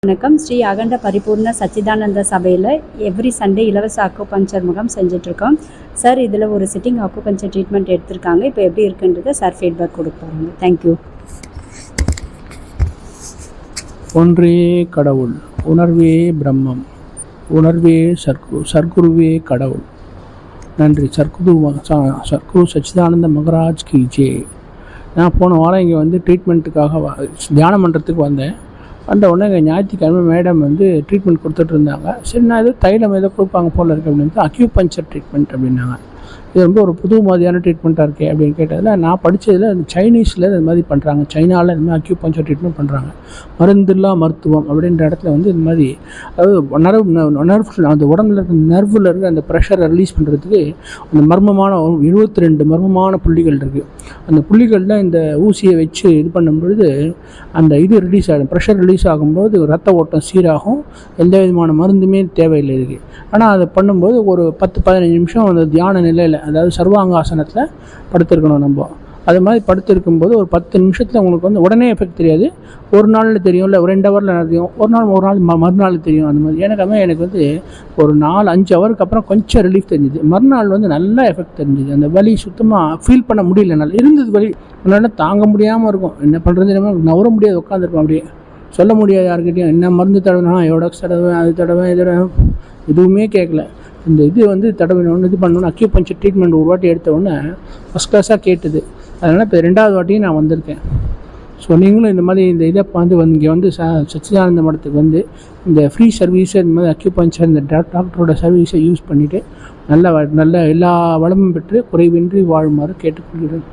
வணக்கம். ஸ்ரீ அகண்ட பரிபூர்ண சச்சிதானந்த சபையில் எவ்ரி சண்டே இலவச அக்குபஞ்சர் முகாம் செஞ்சிட்ருக்கோம். சார் இதில் ஒரு சிட்டிங் அக்குபஞ்சர் ட்ரீட்மெண்ட் எடுத்திருக்காங்க. இப்போ எப்படி இருக்குன்றதை சார் ஃபீட்பேக் கொடுப்பாங்க. தேங்க்யூ. ஒன்றே கடவுள், உணர்வே பிரம்மம், உணர்வே சர்க்குருவே கடவுள். நன்றி. சர்க்குரு சச்சிதானந்த மகராஜ் கி ஜெய். நான் போன வாரம் இங்கே வந்து ட்ரீட்மெண்ட்டுக்காக தியானம் பண்ணுறதுக்கு வந்தேன். வந்த உடனே எங்கள் ஞாயிற்றுக்கிழமை மேடம் வந்து ட்ரீட்மெண்ட் கொடுத்துட்டு இருந்தாங்க. சரி, நான் ஏதோ தைலம் ஏதோ கொடுப்பாங்க போல் இருக்குது அப்படின்ட்டு அக்யூபஞ்சர் ட்ரீட்மெண்ட் அப்படின்னாங்க. இது ரொம்ப ஒரு புது மாதிரியான ட்ரீட்மெண்ட்டாக இருக்கே அப்படின்னு கேட்டதில், நான் படித்ததில் அந்த சைனீஸில் இது மாதிரி பண்ணுறாங்க. சைனாவில் இந்த மாதிரி அக்யூபஞ்சர் ட்ரீட்மெண்ட் பண்ணுறாங்க. மருந்தில்லா மருத்துவம் அப்படின்ற இடத்துல வந்து இந்த மாதிரி, அதாவது நர்வ் அந்த உடம்புல இருக்க நர்வில் இருக்க அந்த ப்ரெஷரை ரிலீஸ் பண்ணுறதுக்கு அந்த மர்மமான 72 மர்மமான புள்ளிகள் இருக்குது. அந்த புள்ளிகளில் இந்த ஊசியை வச்சு இது பண்ணும்பொழுது அந்த இது ரிலீஸ் ஆகிடும். ப்ரெஷர் ரிலீஸ் ஆகும்போது ரத்த ஓட்டம் சீராகும். எந்த விதமான மருந்துமே தேவையில்லை இதுக்கு. ஆனால் அதை பண்ணும்போது ஒரு 10-15 நிமிஷம் அந்த தியான நிலையில், அதாவது சர்வாங்காசனத்தில் படுத்திருக்கணும் நம்ம. அது மாதிரி படுத்திருக்கும்போது ஒரு 10 நிமிஷத்தில் உங்களுக்கு வந்து உடனே எஃபெக்ட் தெரியாது. ஒரு நாளில் தெரியும், இல்லை ஒரு 2 ஹவரில் தெரியும், ஒரு நாள் மறுநாள் தெரியும். அந்த மாதிரி எனக்கு வந்து ஒரு 4-5 ஹவருக்கு அப்புறம் கொஞ்சம் ரிலீஃப் தெரிஞ்சுது. மறுநாள் வந்து நல்லா எஃபெக்ட் தெரிஞ்சுது. அந்த வலி சுத்தமாக ஃபீல் பண்ண முடியல. நல்லா இருந்தது வலி, நல்லா தாங்க முடியாமல் இருக்கும். என்ன பண்ணுறது, நவர முடியாது, உட்காந்துருக்கும். அப்படியே சொல்ல முடியாது யாருக்கிட்டையும். என்ன மருந்து தடவைனா எவ்வளோக்ஸ் தடவை, அது தடவை, எதுவுமே கேட்கல. இந்த இது வந்து தடவினோன்னு இது பண்ணோன்னு அக்யூபஞ்சர் ட்ரீட்மெண்ட் ஒரு வாட்டி எடுத்தோடனே ஃபஸ்ட் கிளாஸாக கேட்டுது. அதனால் இப்போ 2வது வாட்டியும் நான் வந்திருக்கேன். ஸோ நீங்களும் இந்த மாதிரி இந்த இதை வந்து இங்கே வந்து சச்சிதானந்த மடத்துக்கு வந்து இந்த ஃப்ரீ சர்வீஸை இந்த மாதிரி அக்யூபஞ்சர் இந்த டாக்டரோட சர்வீஸை யூஸ் பண்ணிவிட்டு நல்ல எல்லா வளமும் பெற்று குறைவின்றி வாழுமாறு கேட்டுக்கொள்கிறேன்.